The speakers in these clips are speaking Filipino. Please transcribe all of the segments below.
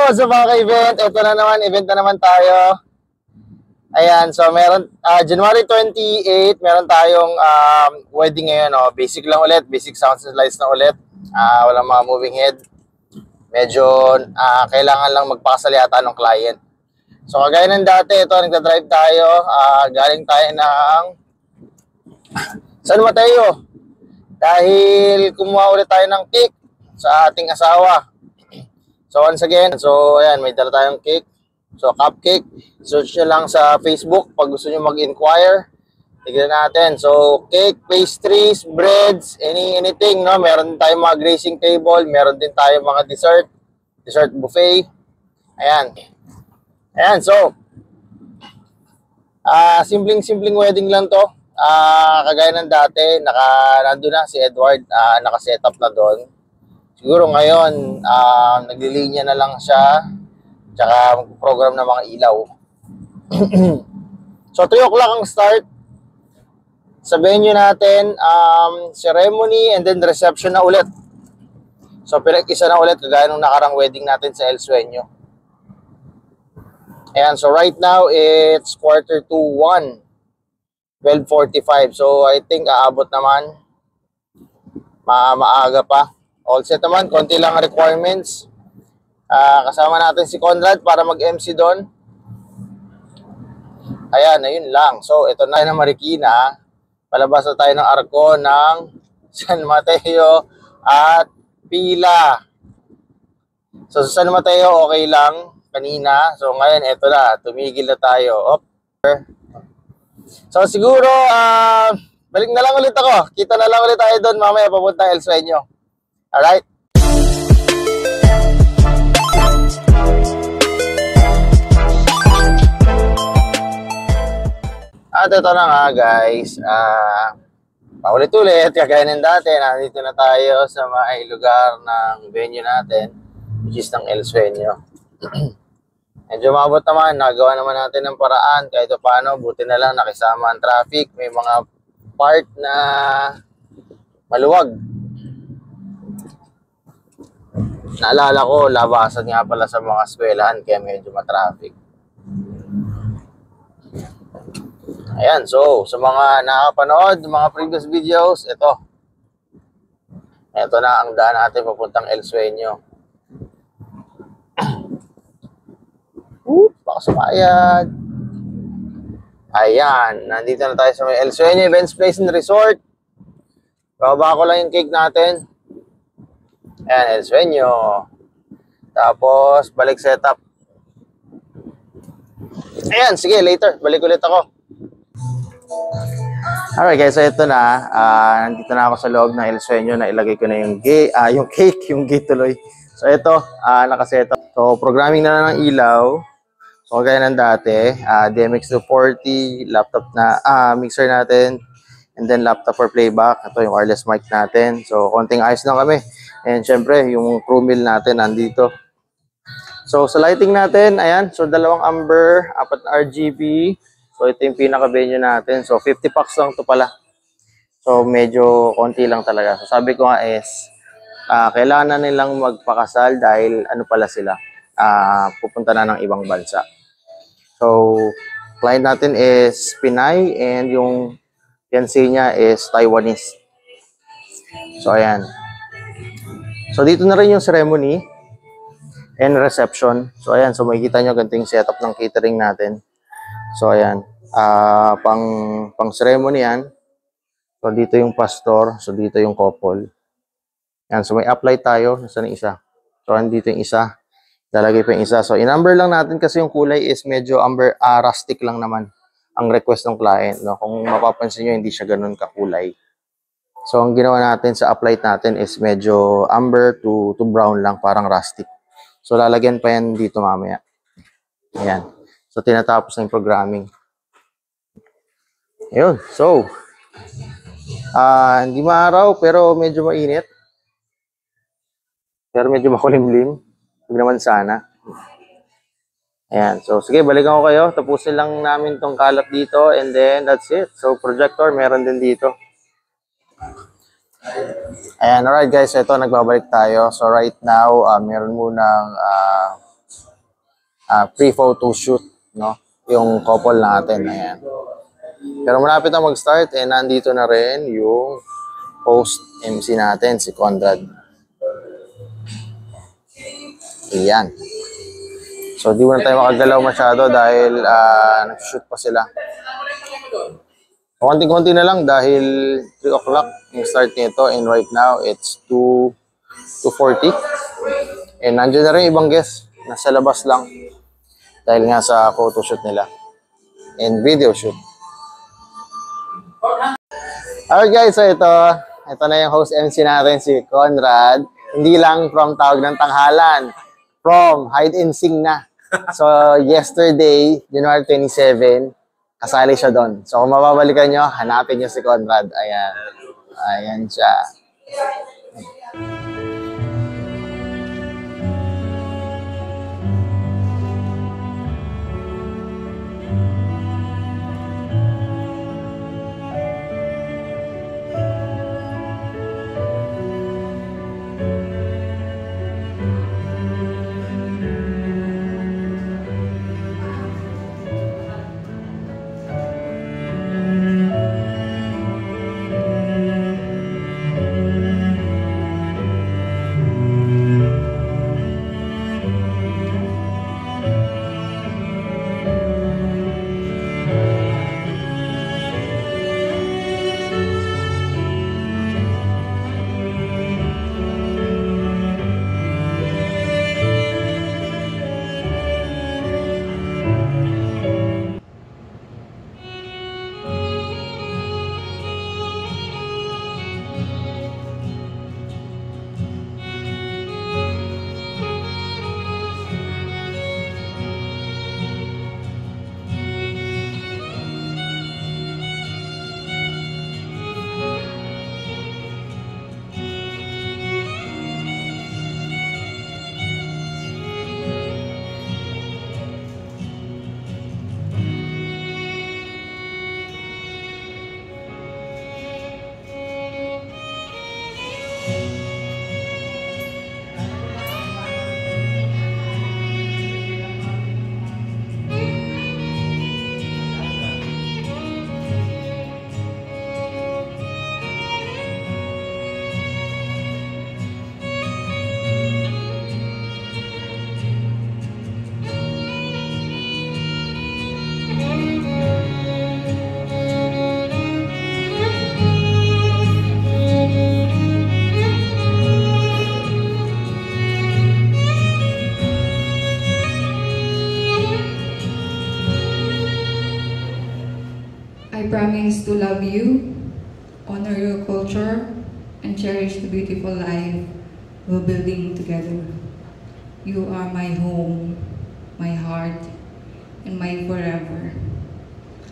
what's up mga ka-event? Ito na naman, event na naman tayo. Ayan, so meron, January 28, meron tayong wedding ngayon. Oh. Basic lang ulit, basic sounds and lights na ulit. Walang mga moving head. Medyo kailangan lang magpakasalyata ng client. So kagaya ng dati, ito, nagdadrive tayo. Galing tayo ng San Mateo. Dahil kumuha ulit tayo ng cake sa ating asawa. So once again, so ayan, may dala tayong cake. So cupcake, search nyo lang sa Facebook pag gusto nyo mag-inquire. Tignan natin. So cake, pastries, breads, anything, no? Meron din tayong mga gracing table, meron din tayong mga dessert buffet. Ayan. Ayan, so simpleng wedding lang to. Kagaya ng dati, nandun na si Edward, naka-set up na doon. Siguro ngayon, naglilinya na lang siya, tsaka program ng mga ilaw. So, 3 o'clock ang start. Sa venue natin, ceremony and then reception na ulit. So, pinag-isa na ulit, kagaya nung nakarang wedding natin sa El Sueño. Ayan, so right now, it's 1:45. 12:45. So, I think aabot naman. Maaga pa. All set naman, konti lang requirements. Kasama natin si Conrad para mag-MC doon. Ayan, ayun lang. So, ito na Marikina. Palabas na tayo ng arko ng San Mateo at Pila. So, sa San Mateo, okay lang kanina. So, ngayon, ito na. Tumigil na tayo. So, siguro, balik na lang ulit ako. Kita na lang ulit tayo doon mamaya papunta El Sueño. Alright? At ito na nga guys, paulit-ulit, kagaya ng dati, nandito na tayo sa may lugar ng venue natin, which is ng El Sueño. Medyo mabot naman, nagawa naman natin ng paraan, kahit paano, buti na lang nakisama ang traffic, may mga part na maluwag. Naalala ko, labasan nga pala sa mga eskwelahan, kaya medyo matraffic. Ayan, so, sa mga nakapanood, mga previous videos, ito na ang daan natin papuntang El Sueño. Baka sumayad. Ayan, nandito na tayo sa may El Sueño Events Place and Resort. Bababa ko lang yung cake natin. Ayan, El Sueño. Tapos, balik setup. Ayan, sige, later. Balik ulit ako. Alright guys, so ito na. Nandito na ako sa loob ng El Sueño na ilagay ko na yung cake, yung gate tuloy. So ito, nakasetup. So programming na lang ng ilaw. So gaya ng dati, DMX240, laptop na, mixer natin, and then laptop for playback. Ito yung wireless mic natin. So konting ayos lang kami. And syempre, yung crew meal natin nandito. So sa lighting natin, ayan, so 2 amber, 4 na RGB. So, ito yung pinaka-venue natin. So, 50 packs lang to pala. So, medyo konti lang talaga. So, sabi ko nga is, kailangan na nilang magpakasal dahil ano pala sila, pupunta na ng ibang bansa. So, client natin is Pinay and yung fiancé niya is Taiwanese. So, ayan. So, dito na rin yung ceremony and reception. So, ayan. So, makikita nyo ganito yung setup ng catering natin. So, ayan. Pang ceremony yan. So, dito yung pastor. So, dito yung couple. Ayan. So, may apply tayo. Nasaan yung isa? So, andito yung isa. Lalagay pa yung isa. So, in-number lang natin kasi yung kulay is medyo amber, rustic lang naman ang request ng client. No? Kung mapapansin nyo, hindi siya ganun kakulay. So, ang ginawa natin sa apply natin is medyo amber to brown lang. Parang rustic. So, lalagyan pa yan dito mamaya. Ayan. So, tinatapos na yung programming. Ayun. So, hindi maaraw, pero medyo mainit. Pero medyo makulimlim. Huwag naman sana. Ayan. So, sige, balikan ko kayo. Tapusin lang namin tong kalat dito. And then, that's it. So, projector, meron din dito. Ayan. Alright, guys. Ito, nagbabalik tayo. So, right now, meron munang pre-photo shoot, no? Yung couple natin, ayan. Pero malapit na mag-start, nandito na rin yung host MC natin, si Conrad. Ayan. So, di muna tayo makagalaw masyado dahil nag-shoot pa sila. Konti-konti na lang dahil 3 o'clock yung start nito, and right now it's 2:40. And nandiyan na rin ibang guests, nasa labas lang dahil nga sa photoshoot nila and video shoot. Alright guys, so ito na yung host MC natin, si Conrad. Hindi lang from Tawag ng Tanghalan, from Hide and Sing na. So, yesterday, January 27, kasali siya doon. So, kung mababalikan nyo, hanapin nyo si Conrad. Ayan. Ayan siya. I promise to love you, honor your culture, and cherish the beautiful life we're building together. You are my home, my heart, and my forever.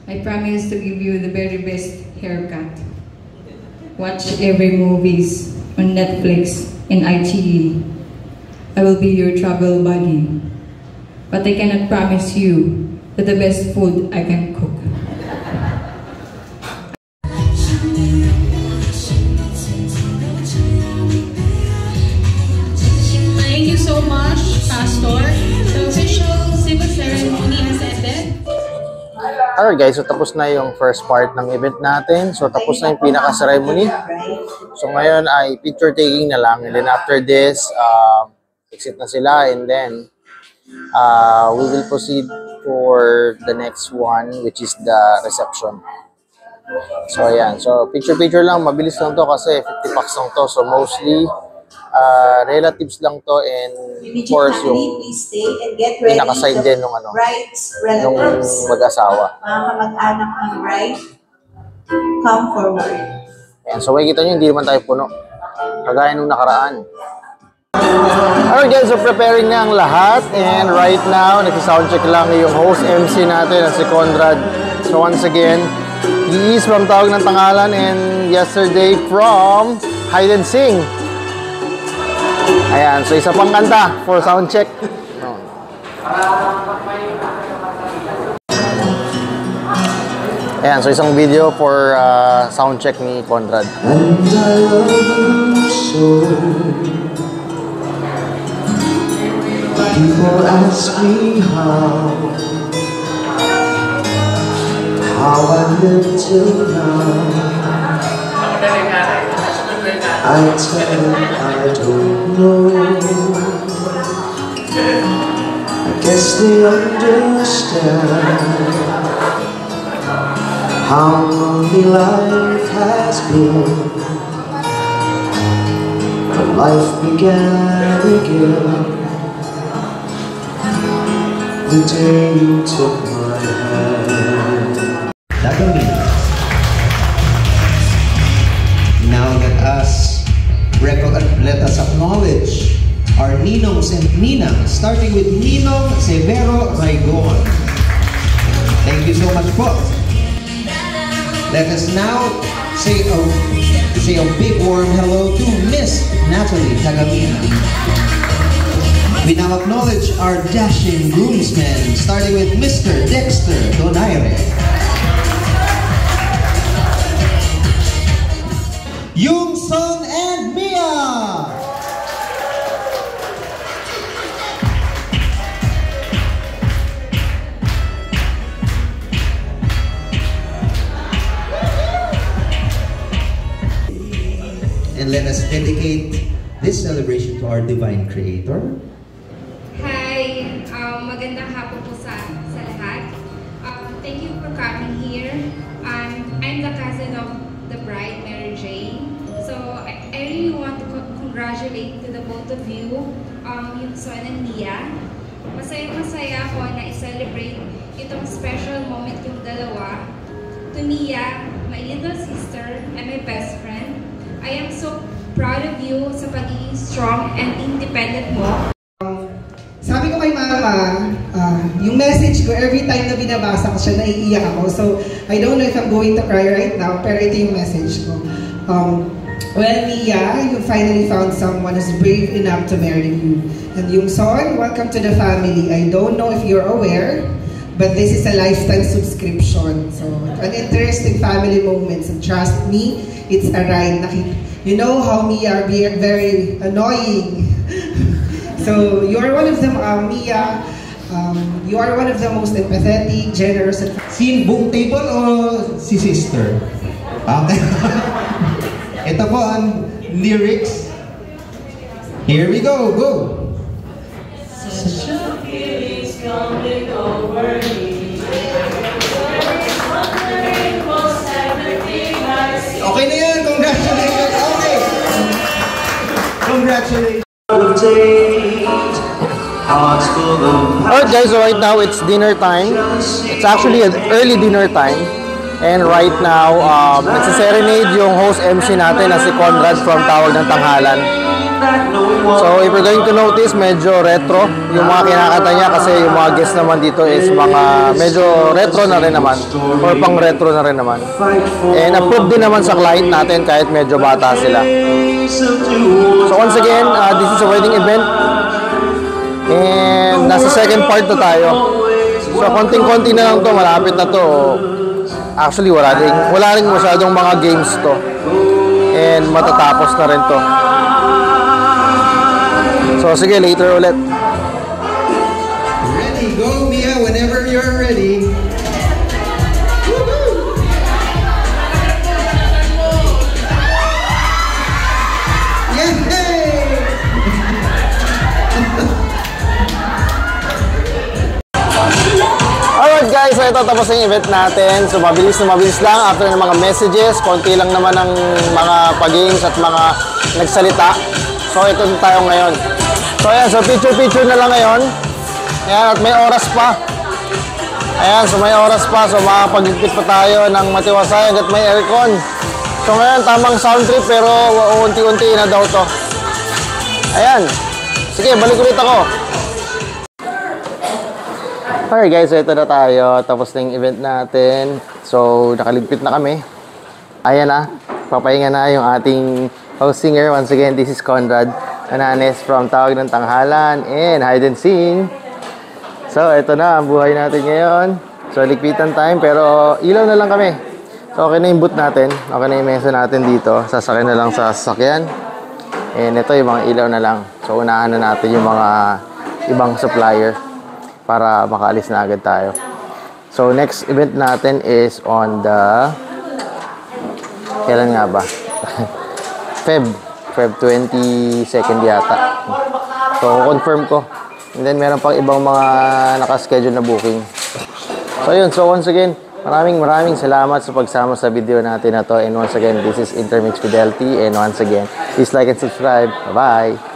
I promise to give you the very best haircut. Watch every movies on Netflix and iQIYI. I will be your travel buddy. But I cannot promise you that the best food I can cook. Thank you so much, Pastor. The official civil ceremony has ended. Alright guys, so tapos na yung first part ng event natin. So tapos na yung pinaka-ceremony. So ngayon ay picture taking na lang. And then after this, exit na sila. And then we will proceed for the next one, which is the reception. So ayan, so picture lang. Mabilis lang to kasi 50 packs lang to. So mostly relatives lang to, and of course yung pinaka-side din nung nung mag-asawa. Mga kamag-anak ng bride, come forward. Ayan, so makikita nyo, hindi naman tayo puno. Kagaya nung nakaraan. Alright guys, so preparing na ang lahat. And right now, nagsisoundcheck lang yung host MC natin na si Conrad. So once again, he is from Tawag ng Tanghalan, and yesterday from Hide and Sing. Ayan, so isa pang kanta for sound check. Ayan, so isang video for sound check ni Conrad. And I love you so. People ask me how I lived till now. I tell them I don't know. I guess they understand how lonely life has been. But life began again the day you took my hand. Now let us acknowledge our ninongs and ninangs, starting with Ninong Severo Raygon. Thank you so much po. Let us now say a big warm hello to Miss Natalie Tagamina. We now acknowledge our dashing groomsmen, starting with Mr. Dexter Donaire. Yung Son and Mia! And let us dedicate this celebration to our Divine Creator. Hi, magandang hapon po sa lahat. Thank you for coming here. I'm the cousin of the bride, Mary Jane. So I really want to congratulate to the both of you, yung Son and Mia. Masaya-masaya ako na i-celebrate itong special moment yung dalawa. To Mia, my little sister and my best friend, I am so proud of you sa pagiging strong and independent mo. Sabi ko kay Mama, yung message ko, every time na binabasa ko siya, naiiyak ako. So, I don't know if I'm going to cry right now, pero ito yung message ko. Well, Mia, you finally found someone who's brave enough to marry you. And yung Son, welcome to the family. I don't know if you're aware, but this is a lifetime subscription. So, an interesting family moment. So, trust me, it's a ride. You know how Mia are very annoying. So, you are one of them, Mia. You are one of the most empathetic, generous, and... Si buong table o si sister? Okay. Ito po ang lyrics. Here we go, go! Such a feeling's coming over me. Okay na yan, congratulations! Okay! Congratulations! Alright guys, so right now it's dinner time. It's actually an early dinner time. And right now, nagsiserenade yung host MC natin na si Conrad from Tawag ng Tanghalan. So if you're going to notice, medyo retro yung mga kinakanta niya kasi yung mga guests naman dito is mga medyo retro na rin naman or pang retro na rin naman. And approved din naman sa client natin kahit medyo bata sila. So once again, this is a wedding event and nasa second part na tayo. So konting-konti na lang to, malapit na to. Actually wala rin masyadong mga games to and matatapos na rin to. So sige, later ulit. Ready, go Mia whenever you're ready. Alright guys, so ito tapos yung event natin. So mabilis lang after ng mga messages, konti lang naman ng mga pag-games at mga nagsalita. So ito tayo ngayon. So ayan, so picture na lang ngayon. Ayan, at may oras pa. Ayan, so may oras pa. So makapag-igpit pa tayo ng matiwasay hanggat may aircon. So ngayon, tamang sound trip pero unti-unti na daw to. Ayan. Sige, balik ulit ako. Alright guys, so ito na tayo. Tapos na yung event natin. So, nakaligpit na kami. Ayan na. Papahinga na yung ating host singer. Once again, this is Conrad Ananes from Tawag ng Tanghalan and Hide and Sing. So, ito na ang buhay natin ngayon. So, ligpitan time pero ilaw na lang kami. So, okay na yung boot natin. Okay na yung mesa natin dito. Sasakyan na lang sa sasakyan. And ito yung mga ilaw na lang. So, unahan na natin yung mga ibang supplier para makaalis na agad tayo. So, next event natin is on the... Kailan nga ba? Feb 22nd yata. So, confirm ko. And then, meron pang ibang mga nakaschedule na booking. So, yun. So, once again, maraming salamat sa pagsama sa video natin na to. And once again, this is Intermix Fidelity. And once again, please like and subscribe. Bye-bye!